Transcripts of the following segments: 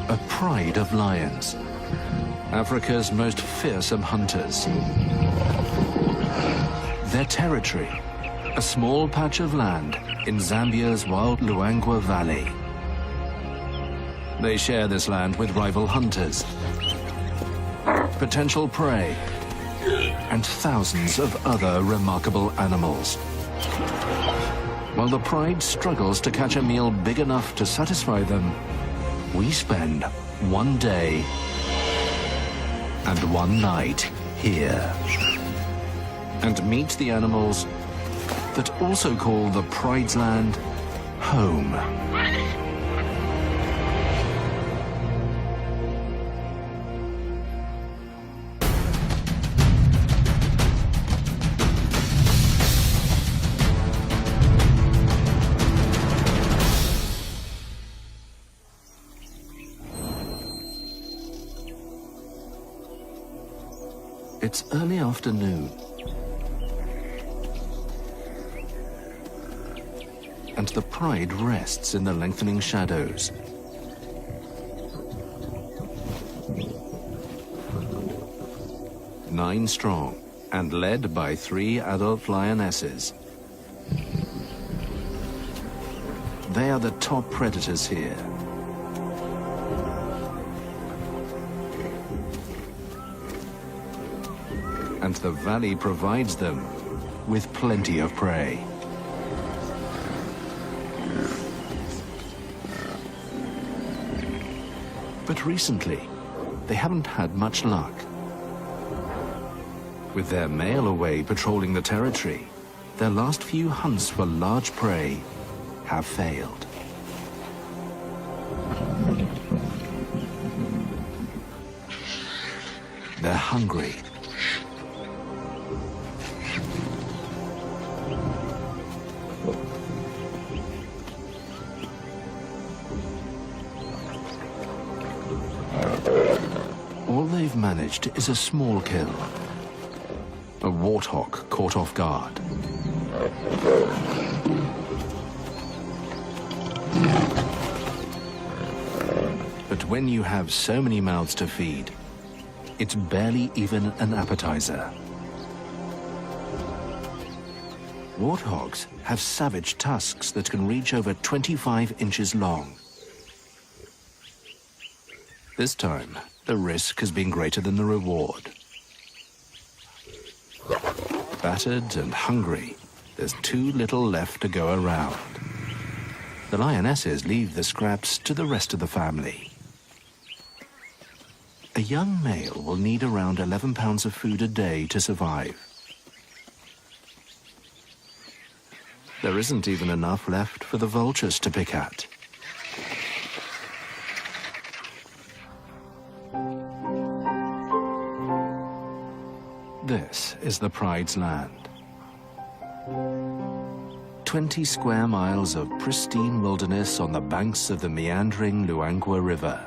a pride of lions, Africa's most fearsome hunters. Their territory, a small patch of land in Zambia's wild Luangwa Valley. They share this land with rival hunters, potential prey, and thousands of other remarkable animals. While the pride struggles to catch a meal big enough to satisfy them, we spend one day and one night here and meet the animals that also call the pride's land home. It's early afternoon, and the pride rests in the lengthening shadows. Nine strong and led by 3 adult lionesses. They are the top predators here. And the valley provides them with plenty of prey. But recently, they haven't had much luck. With their male away patrolling the territory, their last few hunts for large prey have failed. They're hungry. All they've managed is a small kill. A warthog caught off guard. But when you have so many mouths to feed, it's barely even an appetizer. Warthogs have savage tusks that can reach over 25 inches long. This time, the risk has been greater than the reward. Battered and hungry, there's too little left to go around. The lionesses leave the scraps to the rest of the family. A young male will need around 11 pounds of food a day to survive. There isn't even enough left for the vultures to pick at. This is the pride's land. 20 square miles of pristine wilderness on the banks of the meandering Luangwa River.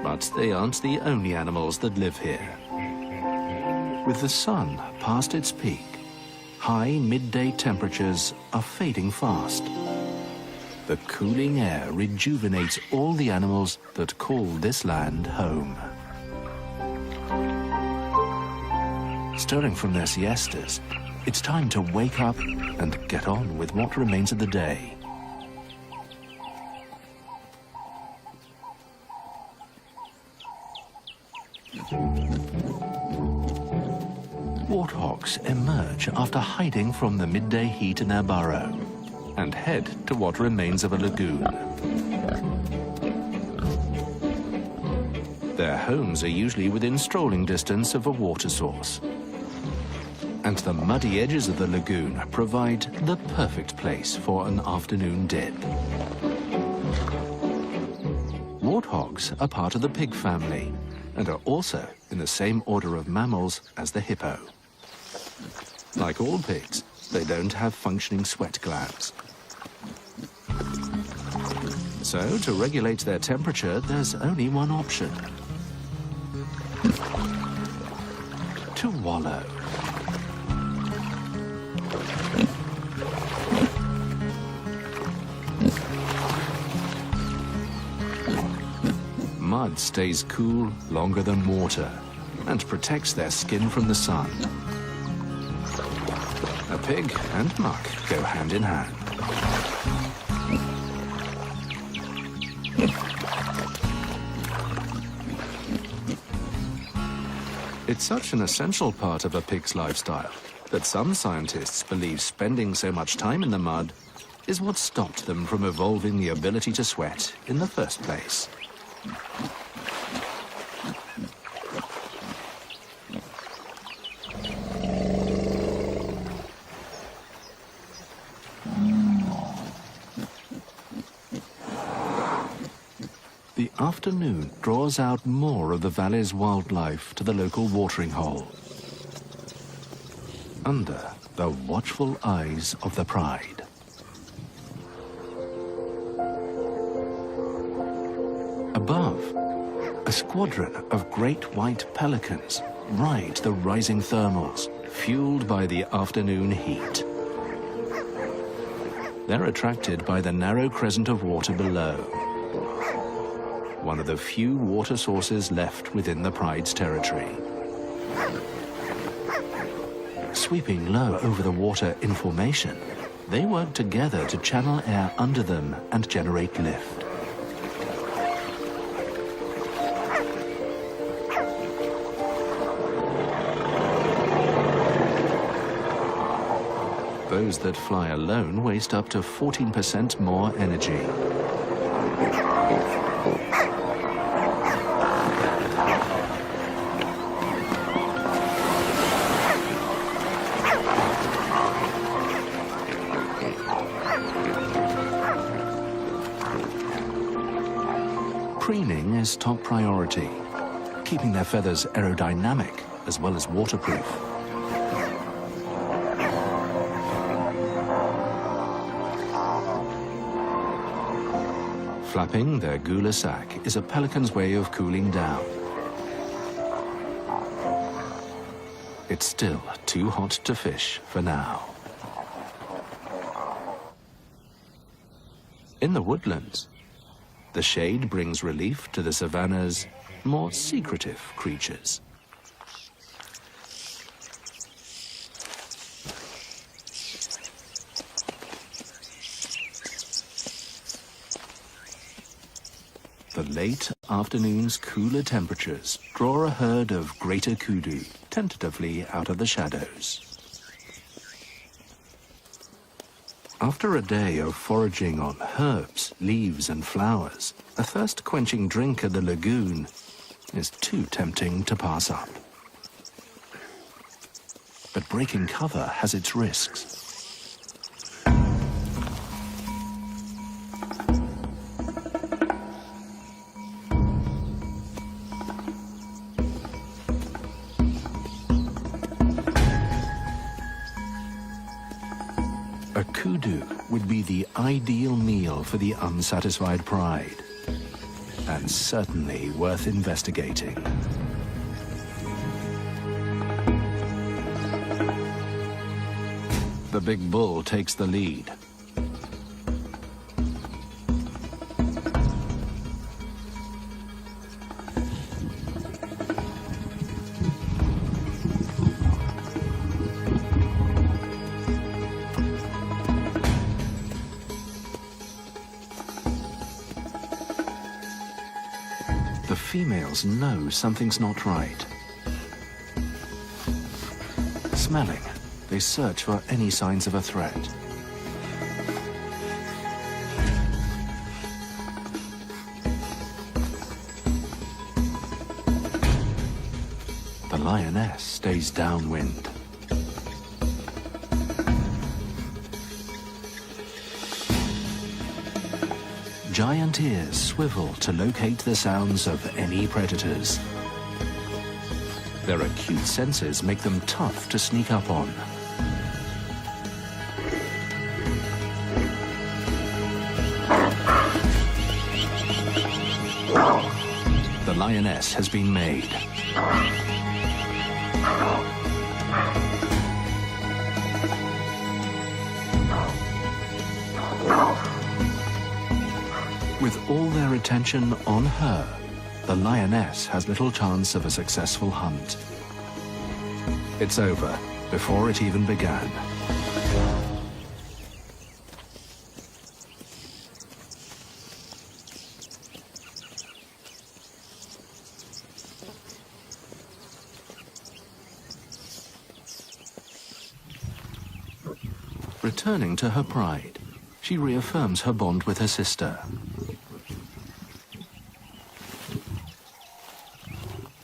But they aren't the only animals that live here. With the sun past its peak, high midday temperatures are fading fast. The cooling air rejuvenates all the animals that call this land home. Stirring from their siestas, it's time to wake up and get on with what remains of the day. Warthogs emerge after hiding from the midday heat in their burrow and head to what remains of a lagoon. Their homes are usually within strolling distance of a water source. And the muddy edges of the lagoon provide the perfect place for an afternoon dip. Warthogs are part of the pig family and are also in the same order of mammals as the hippo. Like all pigs, they don't have functioning sweat glands. So, to regulate their temperature, there's only one option: to wallow. mud stays cool longer than water and protects their skin from the sun. A pig and muck go hand in hand. It's such an essential part of a pig's lifestyle that some scientists believe spending so much time in the mud is what stopped them from evolving the ability to sweat in the first place. The afternoon draws out more of the valley's wildlife to the local watering hole, under the watchful eyes of the pride. Above, a squadron of great white pelicans ride the rising thermals, fueled by the afternoon heat. They're attracted by the narrow crescent of water below, one of the few water sources left within the pride's territory. Sweeping low over the water in formation, they work together to channel air under them and generate lift. Those that fly alone waste up to 14% more energy. Preening is top priority, keeping their feathers aerodynamic as well as waterproof. Flapping their gular sac is a pelican's way of cooling down. It's still too hot to fish for now. In the woodlands, the shade brings relief to the savanna's more secretive creatures. The late afternoon's cooler temperatures draw a herd of greater kudu tentatively out of the shadows. After a day of foraging on herbs, leaves and flowers, a thirst-quenching drink at the lagoon is too tempting to pass up. But breaking cover has its risks. A kudu would be the ideal meal for the unsatisfied pride, and certainly worth investigating. The big bull takes the lead. The females know something's not right. Smelling, they search for any signs of a threat. The lioness stays downwind. Giant ears swivel to locate the sounds of any predators. Their acute senses make them tough to sneak up on. The lioness has been made. With all their attention on her, the lioness has little chance of a successful hunt. It's over before it even began. Returning to her pride, she reaffirms her bond with her sister.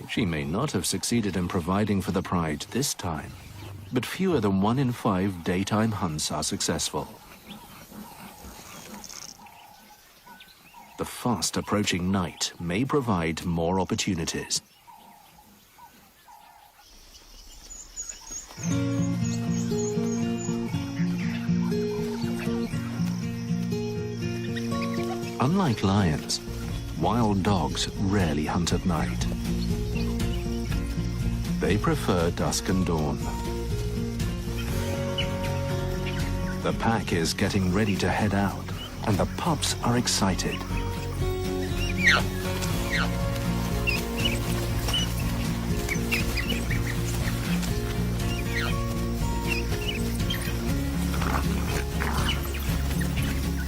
She may not have succeeded in providing for the pride this time, but fewer than 1 in 5 daytime hunts are successful. The fast approaching night may provide more opportunities. Unlike lions, wild dogs rarely hunt at night. They prefer dusk and dawn. The pack is getting ready to head out, and the pups are excited.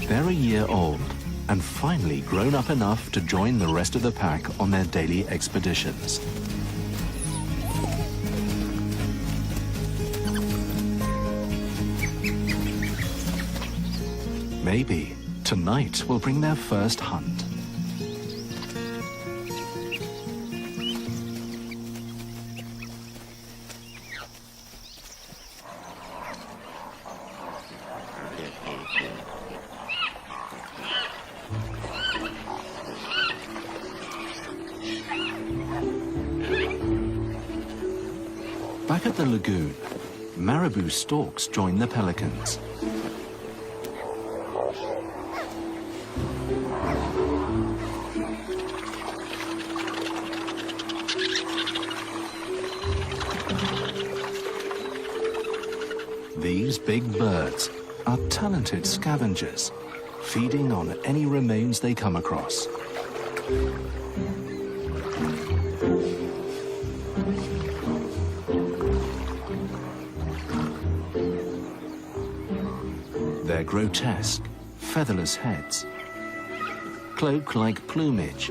They're a year old, and finally grown up enough to join the rest of the pack on their daily expeditions. Maybe tonight will bring their first hunt. Back at the lagoon, marabou storks join the pelicans. These big birds are talented scavengers, feeding on any remains they come across. Their grotesque, featherless heads, cloak-like plumage,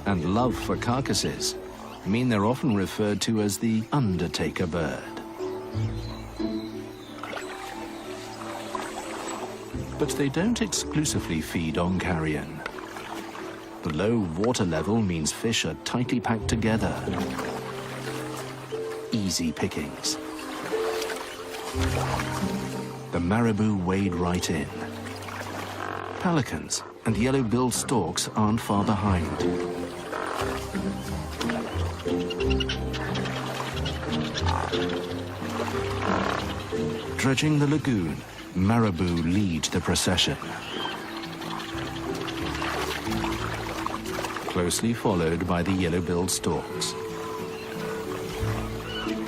and love for carcasses mean they're often referred to as the undertaker bird. But they don't exclusively feed on carrion. The low water level means fish are tightly packed together. Easy pickings. The marabou wade right in. Pelicans and yellow-billed storks aren't far behind. Dredging the lagoon, marabou lead the procession, closely followed by the yellow-billed storks.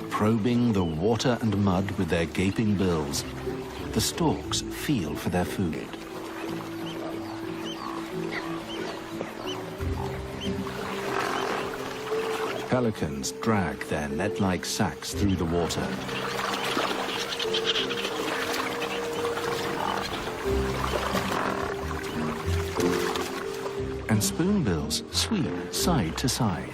Probing the water and mud with their gaping bills, the storks feel for their food. Pelicans drag their net-like sacks through the water. And spoonbills sweep side to side.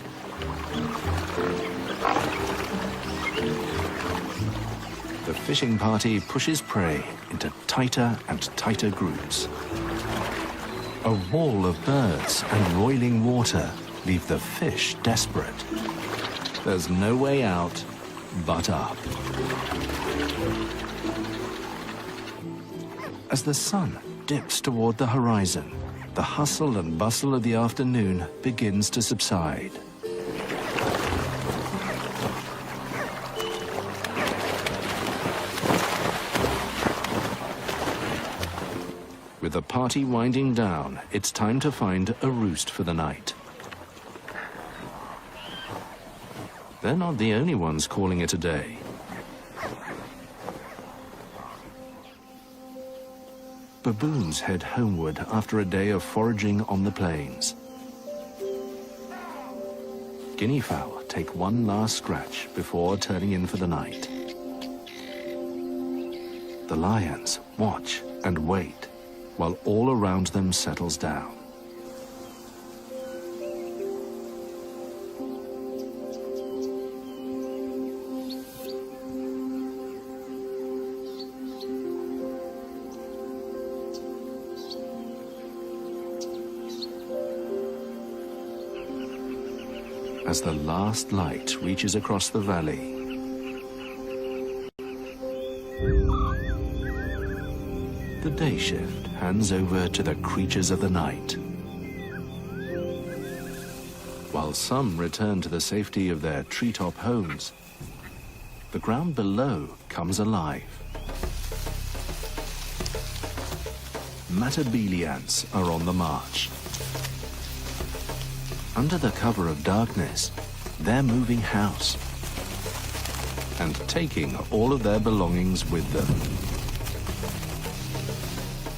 The fishing party pushes prey into tighter and tighter groups. A wall of birds and roiling water leave the fish desperate. There's no way out but up. As the sun dips toward the horizon, the hustle and bustle of the afternoon begins to subside. With the party winding down, it's time to find a roost for the night. They're not the only ones calling it a day. Baboons head homeward after a day of foraging on the plains. Guinea fowl take one last scratch before turning in for the night. The lions watch and wait while all around them settles down. As the last light reaches across the valley, the day shift hands over to the creatures of the night. While some return to the safety of their treetop homes, the ground below comes alive. Matabele ants are on the march. Under the cover of darkness, they're moving house and taking all of their belongings with them.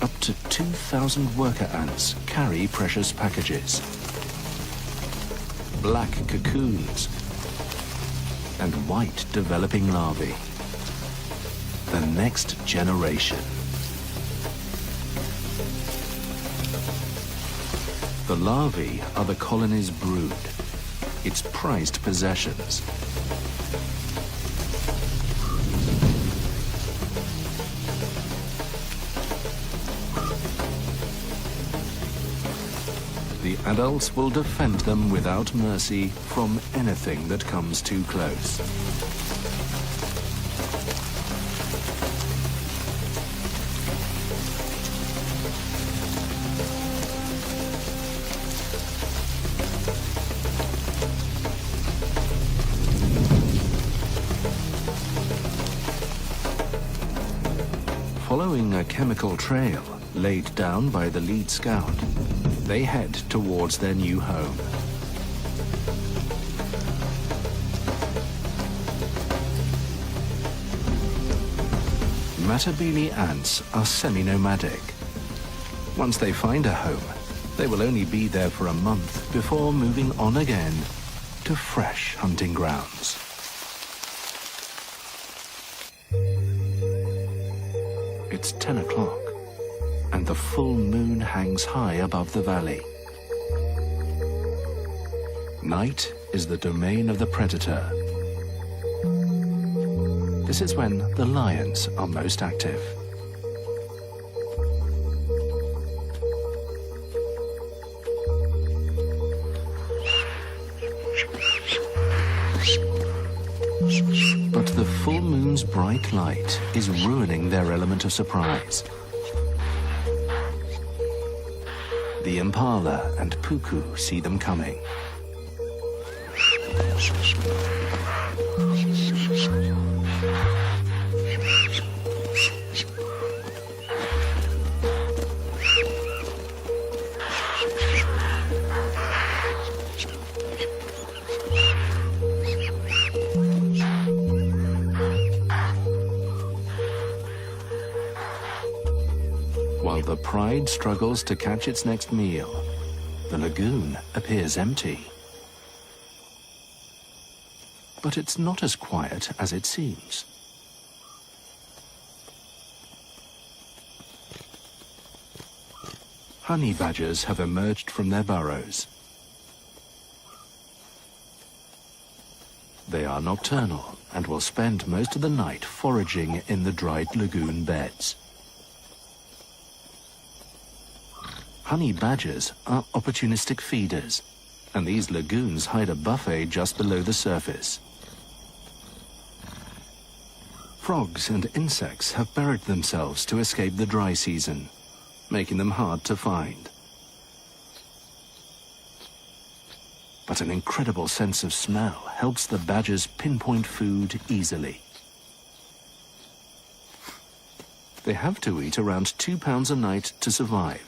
Up to 2,000 worker ants carry precious packages, black cocoons, and white developing larvae. The next generation. The larvae are the colony's brood, its prized possessions. The adults will defend them without mercy from anything that comes too close. Following a chemical trail laid down by the lead scout, they head towards their new home. Matabele ants are semi-nomadic. Once they find a home, they will only be there for a month before moving on again to fresh hunting grounds. It's 10 o'clock, and the full moon hangs high above the valley. Night is the domain of the predator. This is when the lions are most active. But the full moon's bright light is ruining their element of surprise. The impala and puku see them coming. While the pride struggles to catch its next meal, the lagoon appears empty. But it's not as quiet as it seems. Honey badgers have emerged from their burrows. They are nocturnal and will spend most of the night foraging in the dried lagoon beds. Honey badgers are opportunistic feeders, and these lagoons hide a buffet just below the surface. Frogs and insects have buried themselves to escape the dry season, making them hard to find. But an incredible sense of smell helps the badgers pinpoint food easily. They have to eat around 2 pounds a night to survive.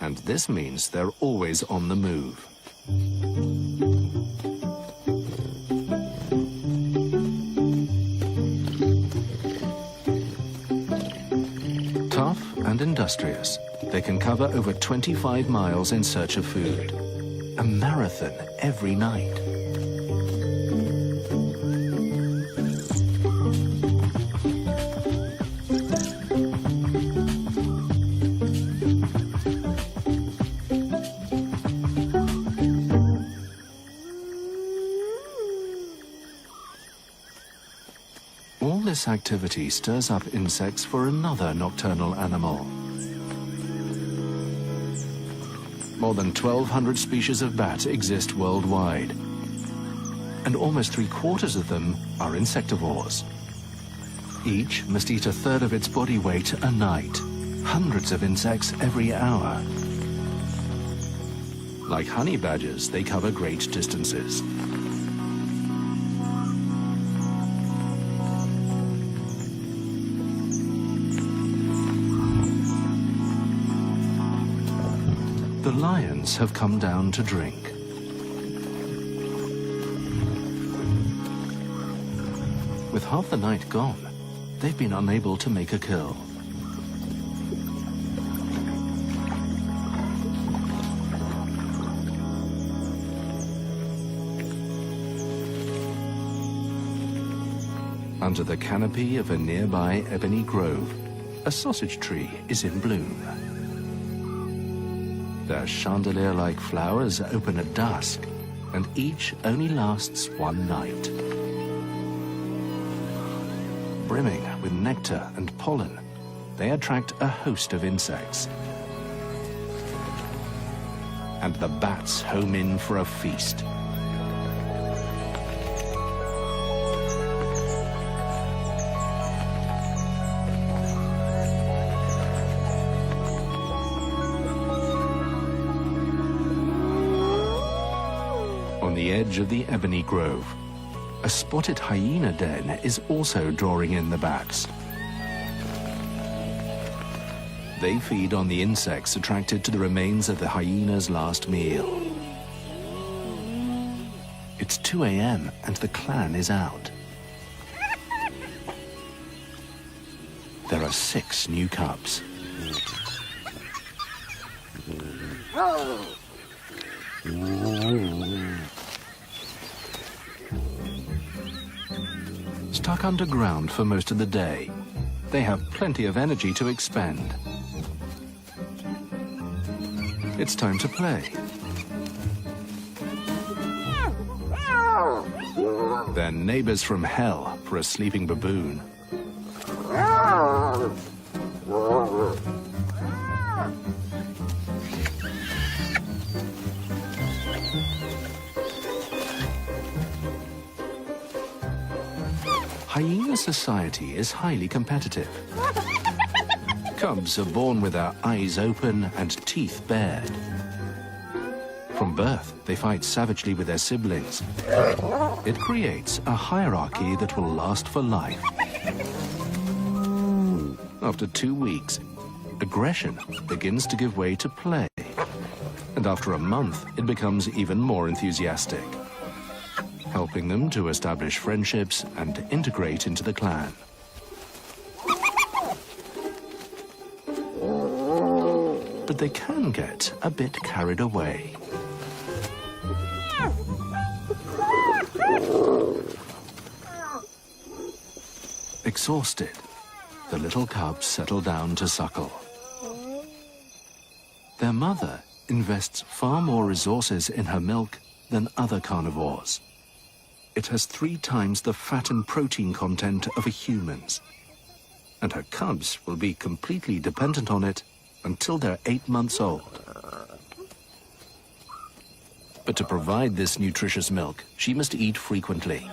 And this means they're always on the move. Tough and industrious, they can cover over 25 miles in search of food. A marathon every night. this activity stirs up insects for another nocturnal animal. More than 1,200 species of bat exist worldwide, and almost 3/4 of them are insectivores. Each must eat 1/3 of its body weight a night, hundreds of insects every hour. Like honey badgers, they cover great distances. The lions have come down to drink. With half the night gone, they've been unable to make a kill. Under the canopy of a nearby ebony grove, a sausage tree is in bloom. Their chandelier-like flowers open at dusk, and each only lasts one night. Brimming with nectar and pollen, they attract a host of insects. And the bats home in for a feast. On the edge of the ebony grove, a spotted hyena den is also drawing in the bats. They feed on the insects attracted to the remains of the hyena's last meal. It's 2 a.m. and the clan is out. There are 6 new cubs. Stuck underground for most of the day, they have plenty of energy to expend. It's time to play. They're neighbors from hell for a sleeping baboon. Hyena society is highly competitive. Cubs are born with their eyes open and teeth bared. From birth, they fight savagely with their siblings. It creates a hierarchy that will last for life. After 2 weeks, aggression begins to give way to play. And after a month, it becomes even more enthusiastic, helping them to establish friendships and integrate into the clan. But they can get a bit carried away. Exhausted, the little cubs settle down to suckle. Their mother invests far more resources in her milk than other carnivores. It has 3 times the fat and protein content of a human's, and her cubs will be completely dependent on it until they're 8 months old. But to provide this nutritious milk, she must eat frequently.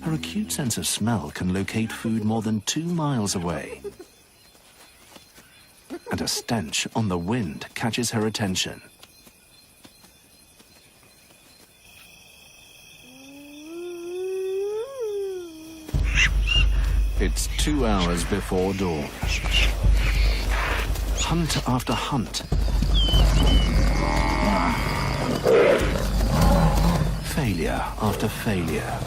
Her acute sense of smell can locate food more than 2 miles away. And a stench on the wind catches her attention. It's 2 hours before dawn. Hunt after hunt. Failure after failure.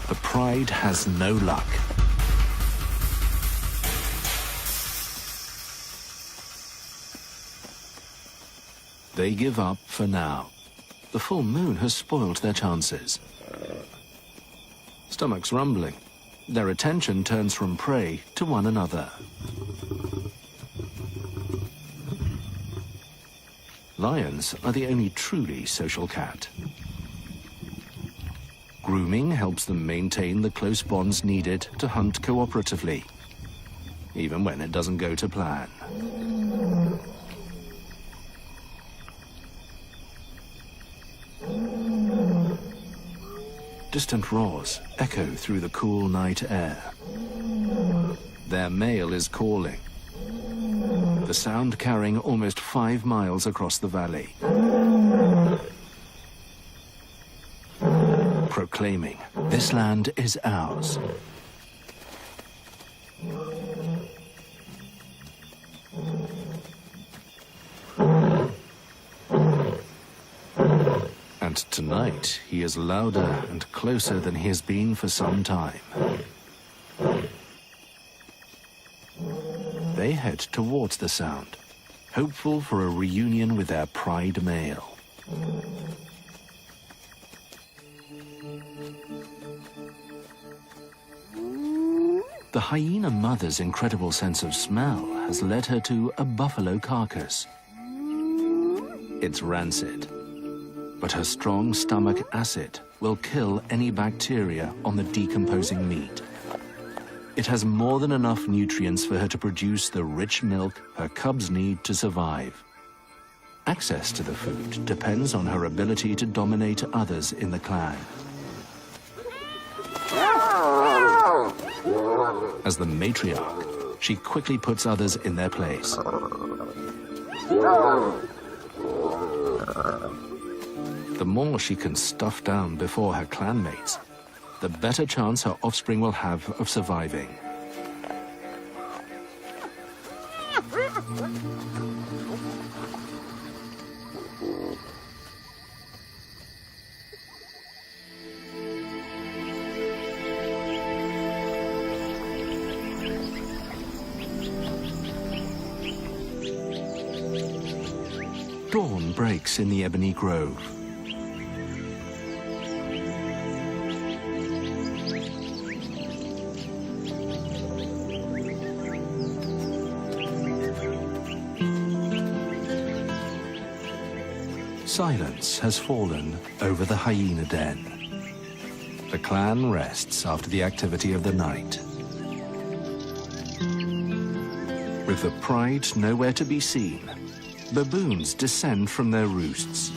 The pride has no luck. They give up for now. The full moon has spoiled their chances. Stomachs rumbling, their attention turns from prey to one another. Lions are the only truly social cat. Grooming helps them maintain the close bonds needed to hunt cooperatively, even when it doesn't go to plan. Distant roars echo through the cool night air. Their male is calling, the sound carrying almost 5 miles across the valley, proclaiming, "This land is ours." And tonight, he is louder and closer than he has been for some time. They head towards the sound, hopeful for a reunion with their pride male. The hyena mother's incredible sense of smell has led her to a buffalo carcass. It's rancid, but her strong stomach acid will kill any bacteria on the decomposing meat. It has more than enough nutrients for her to produce the rich milk her cubs need to survive. Access to the food depends on her ability to dominate others in the clan. As the matriarch, she quickly puts others in their place. The more she can stuff down before her clanmates, the better chance her offspring will have of surviving. Dawn breaks in the ebony grove. Silence has fallen over the hyena den. The clan rests after the activity of the night. With the pride nowhere to be seen, baboons descend from their roosts.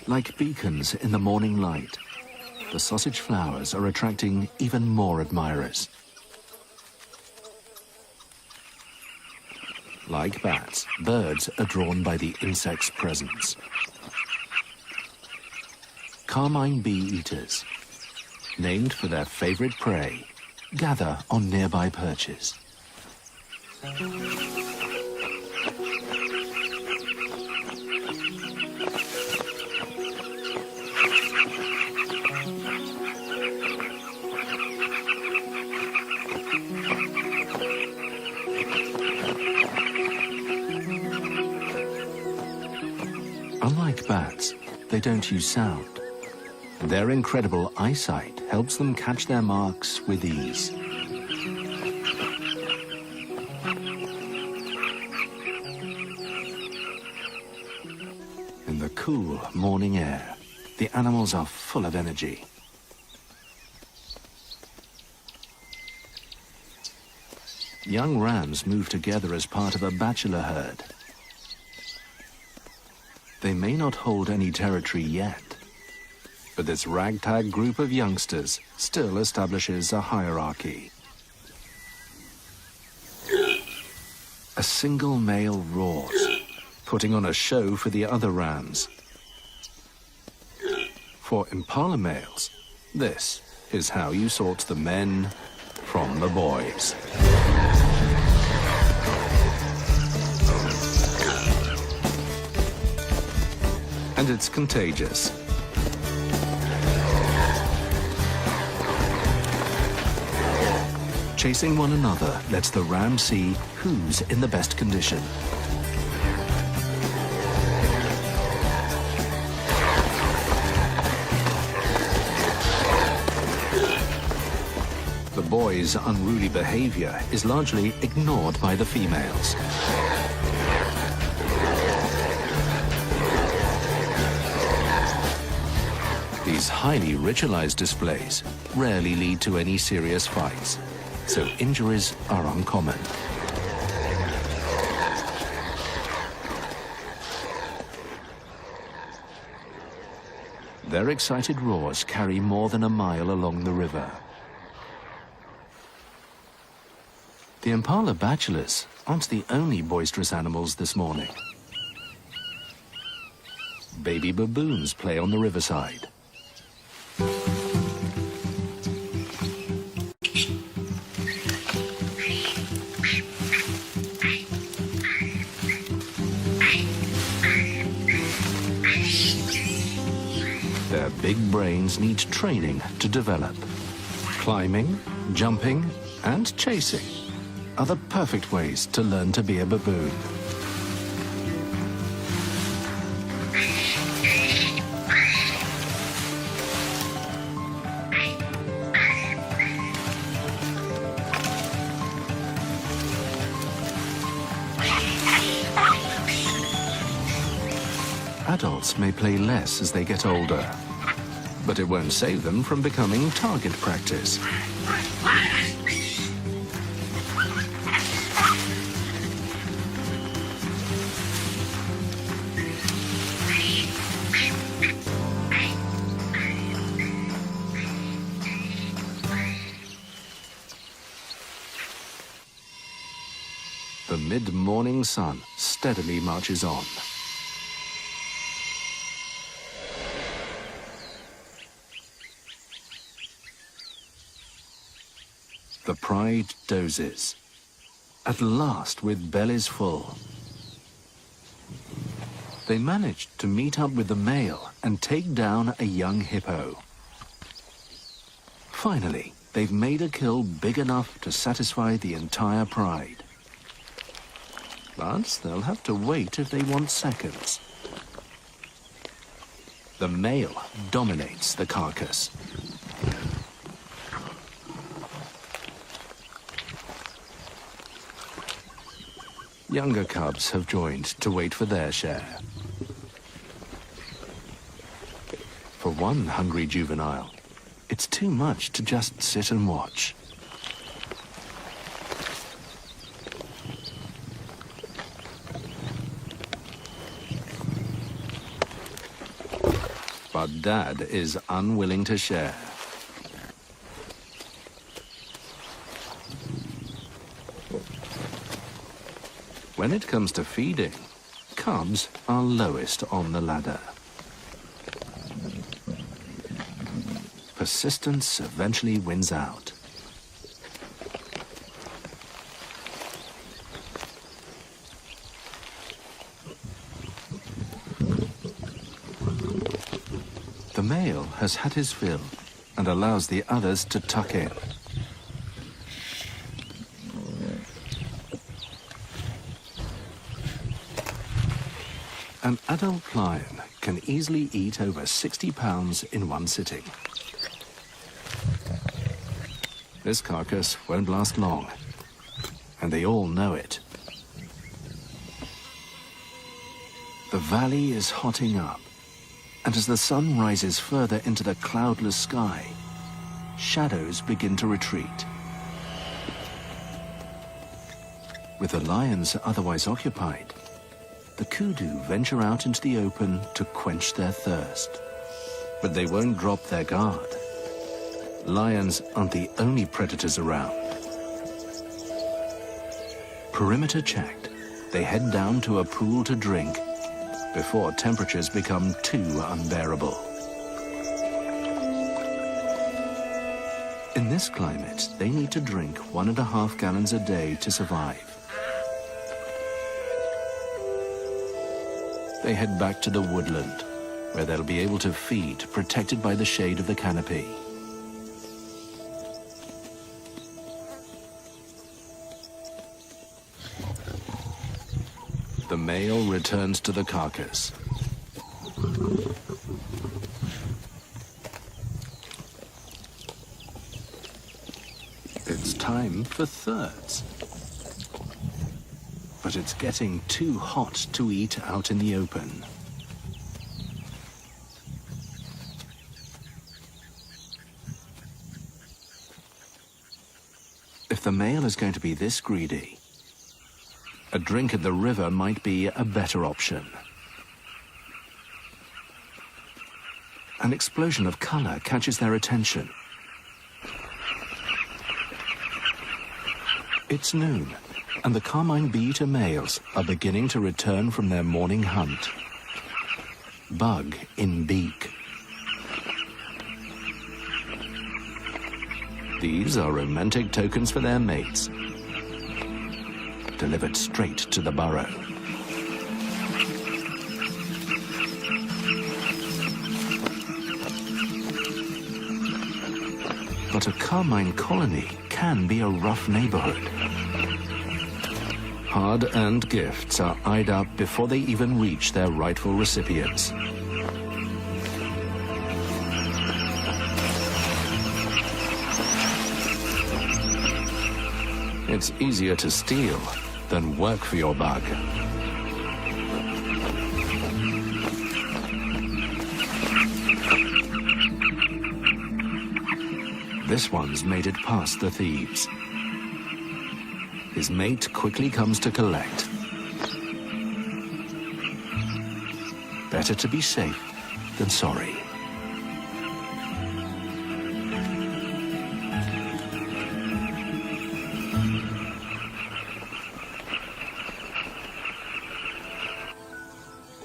Like beacons in the morning light, the sausage flowers are attracting even more admirers. Like bats, birds are drawn by the insect's presence. Carmine bee-eaters, named for their favorite prey, gather on nearby perches. Unlike bats, they don't use sound. Their incredible eyesight helps them catch their marks with ease. In the cool morning air, the animals are full of energy. Young rams move together as part of a bachelor herd. They may not hold any territory yet, but this ragtag group of youngsters still establishes a hierarchy. A single male roars, putting on a show for the other rams. For impala males, this is how you sort the men from the boys. And it's contagious. Chasing one another lets the ram see who's in the best condition. The boys' unruly behavior is largely ignored by the females. These highly ritualized displays rarely lead to any serious fights, so injuries are uncommon. Their excited roars carry more than a mile along the river. The impala bachelors aren't the only boisterous animals this morning. Baby baboons play on the riverside. Their big brains need training to develop. Climbing, jumping, and chasing are the perfect ways to learn to be a baboon. Adults may play less as they get older, but it won't save them from becoming target practice. The mid-morning sun steadily marches on. The pride dozes, at last with bellies full. They managed to meet up with the male and take down a young hippo. Finally, they've made a kill big enough to satisfy the entire pride. But they'll have to wait if they want seconds. The male dominates the carcass. Younger cubs have joined to wait for their share. For one hungry juvenile, it's too much to just sit and watch. But Dad is unwilling to share. When it comes to feeding, cubs are lowest on the ladder. Persistence eventually wins out. The male has had his fill and allows the others to tuck in. An adult lion can easily eat over 60 pounds in one sitting. This carcass won't last long, and they all know it. The valley is hotting up, and as the sun rises further into the cloudless sky, shadows begin to retreat. With the lions otherwise occupied, the kudu venture out into the open to quench their thirst. But they won't drop their guard. Lions aren't the only predators around. Perimeter checked, they head down to a pool to drink before temperatures become too unbearable. In this climate, they need to drink 1.5 gallons a day to survive. They head back to the woodland, where they'll be able to feed, protected by the shade of the canopy. male returns to the carcass. It's time for thirds. But it's getting too hot to eat out in the open. If the male is going to be this greedy, a drink at the river might be a better option. An explosion of color catches their attention. It's noon, and the carmine bee-eater males are beginning to return from their morning hunt. Bug in beak. These are romantic tokens for their mates, delivered straight to the burrow. But a carmine colony can be a rough neighborhood. Hard-earned gifts are eyed up before they even reach their rightful recipients. It's easier to steal than work for your bug. This one's made it past the thieves. His mate quickly comes to collect. Better to be safe than sorry.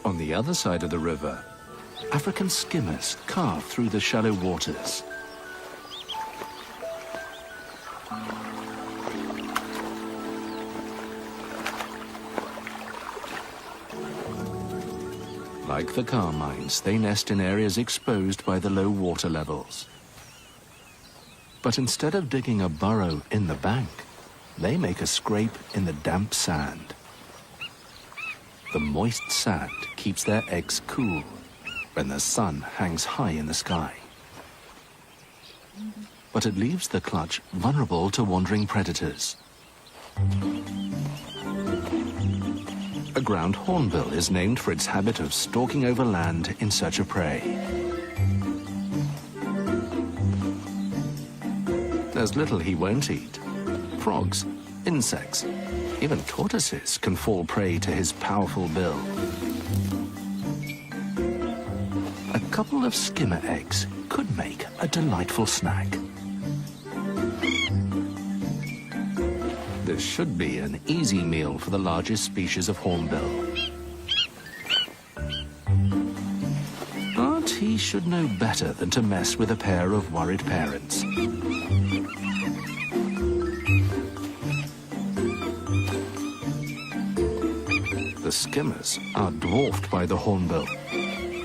On the other side of the river, African skimmers carve through the shallow waters. Like the carmines, they nest in areas exposed by the low water levels. But instead of digging a burrow in the bank, they make a scrape in the damp sand. The moist sand keeps their eggs cool when the sun hangs high in the sky. But it leaves the clutch vulnerable to wandering predators. A ground hornbill is named for its habit of stalking over land in search of prey. There's little he won't eat. Frogs, insects, even tortoises can fall prey to his powerful bill. A couple of skimmer eggs could make a delightful snack. This should be an easy meal for the largest species of hornbill. But he should know better than to mess with a pair of worried parents. The skimmers are dwarfed by the hornbill,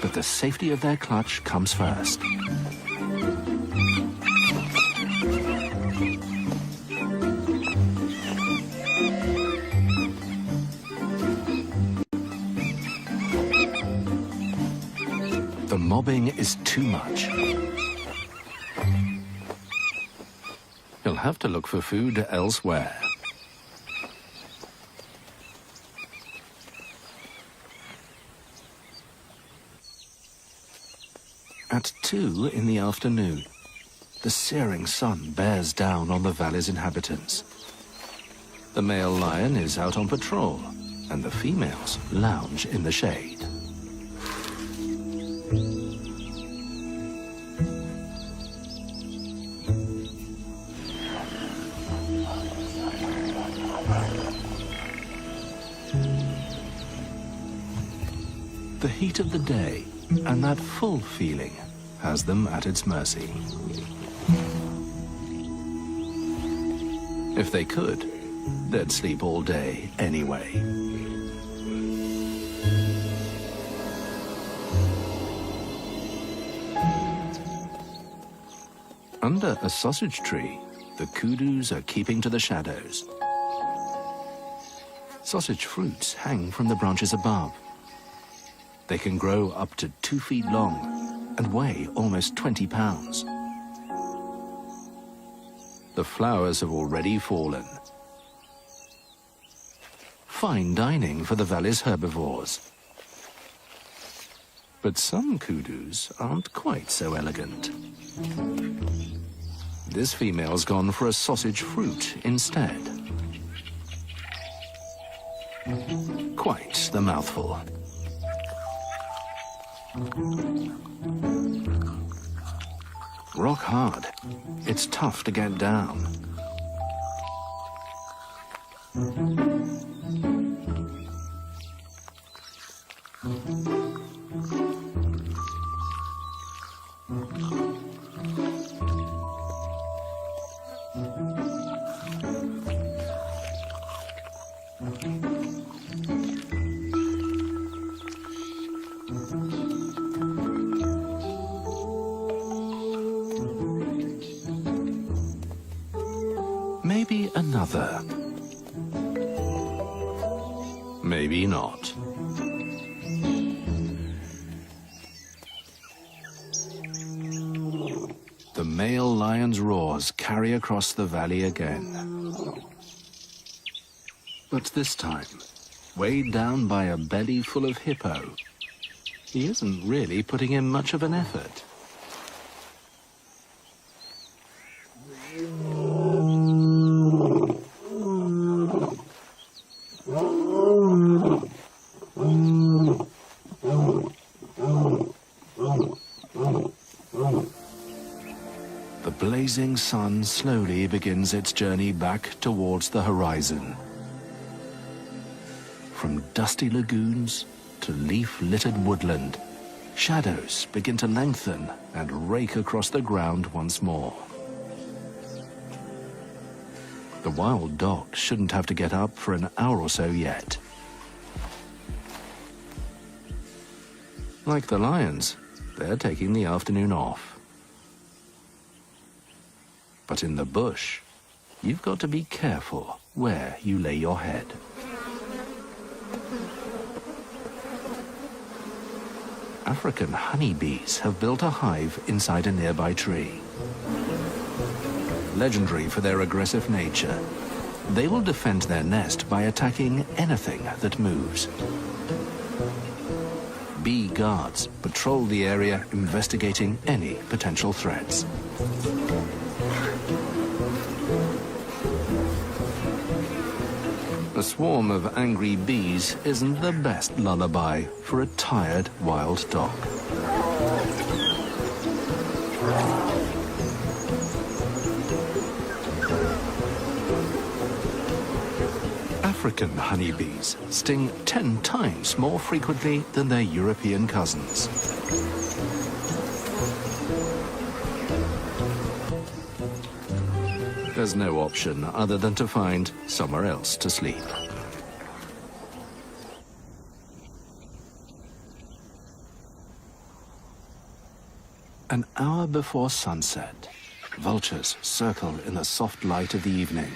but the safety of their clutch comes first. The mobbing is too much. He'll have to look for food elsewhere. At 2 in the afternoon, the searing sun bears down on the valley's inhabitants. The male lion is out on patrol, and the females lounge in the shade. The heat of the day and that full feeling has them at its mercy. If they could, they'd sleep all day anyway. Under a sausage tree, the kudus are keeping to the shadows. Sausage fruits hang from the branches above. They can grow up to 2 feet long and weigh almost 20 pounds. The flowers have already fallen. Fine dining for the valley's herbivores. But some kudus aren't quite so elegant. This female's gone for a sausage fruit instead. Quite the mouthful. Rock hard. It's tough to get down. Maybe another. Maybe not. The male lion's roars carry across the valley again. But this time, weighed down by a belly full of hippo, he isn't really putting in much of an effort. The blazing sun slowly begins its journey back towards the horizon. From dusty lagoons to leaf-littered woodland, shadows begin to lengthen and rake across the ground once more. The wild dog shouldn't have to get up for an hour or so yet. Like the lions, they're taking the afternoon off. But in the bush, you've got to be careful where you lay your head. African honeybees have built a hive inside a nearby tree. Legendary for their aggressive nature, they will defend their nest by attacking anything that moves. Bee guards patrol the area, investigating any potential threats. A swarm of angry bees isn't the best lullaby for a tired wild dog. African honeybees sting 10 times more frequently than their European cousins. There's no option other than to find somewhere else to sleep. An hour before sunset, vultures circle in the soft light of the evening.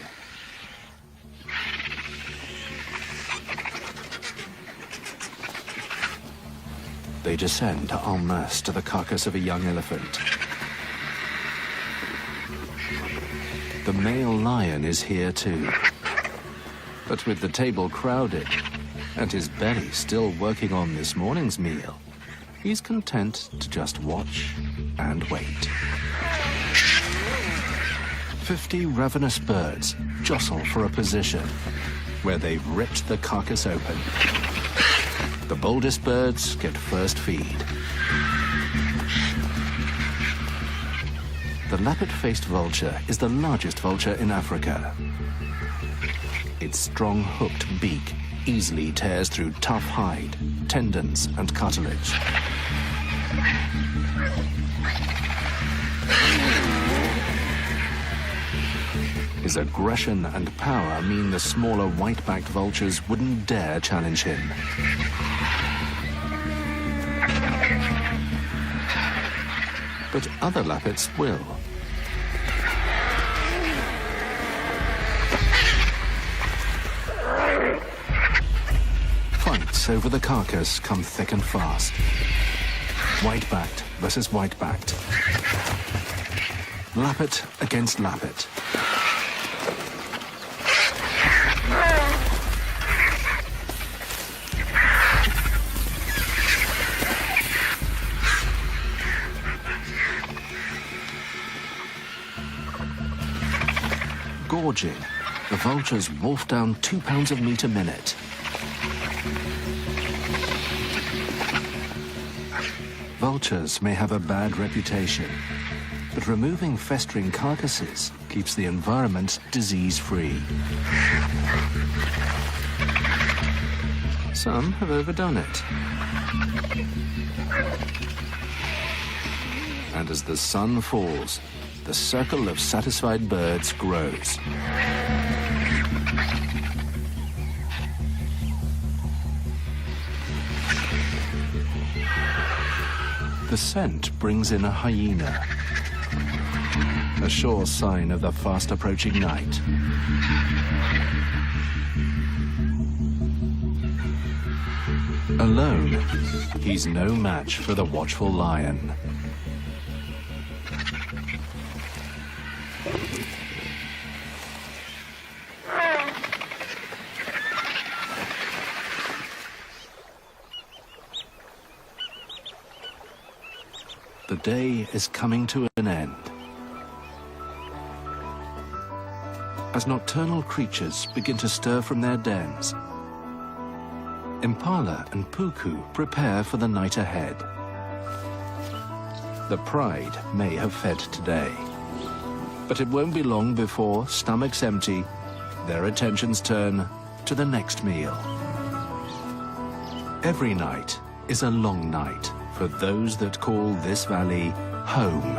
They descend en masse to the carcass of a young elephant. The male lion is here too. But with the table crowded and his belly still working on this morning's meal, he's content to just watch and wait. 50 ravenous birds jostle for a position where they've ripped the carcass open. The boldest birds get first feed. The lappet-faced vulture is the largest vulture in Africa. Its strong hooked beak easily tears through tough hide, tendons, and cartilage. His aggression and power mean the smaller white-backed vultures wouldn't dare challenge him. But other lappets will. attacks over the carcass come thick and fast. White-backed versus white-backed. Lappet against lappet. Gorging, the vultures wolf down 2 pounds of meat a minute. Vultures may have a bad reputation, but removing festering carcasses keeps the environment disease-free. Some have overdone it. And as the sun falls, the circle of satisfied birds grows. The scent brings in a hyena, a sure sign of the fast-approaching night. Alone, he's no match for the watchful lion. The day is coming to an end. As nocturnal creatures begin to stir from their dens, impala and puku prepare for the night ahead. The pride may have fed today, but it won't be long before, stomachs empty, their attentions turn to the next meal. Every night is a long night for those that call this valley home.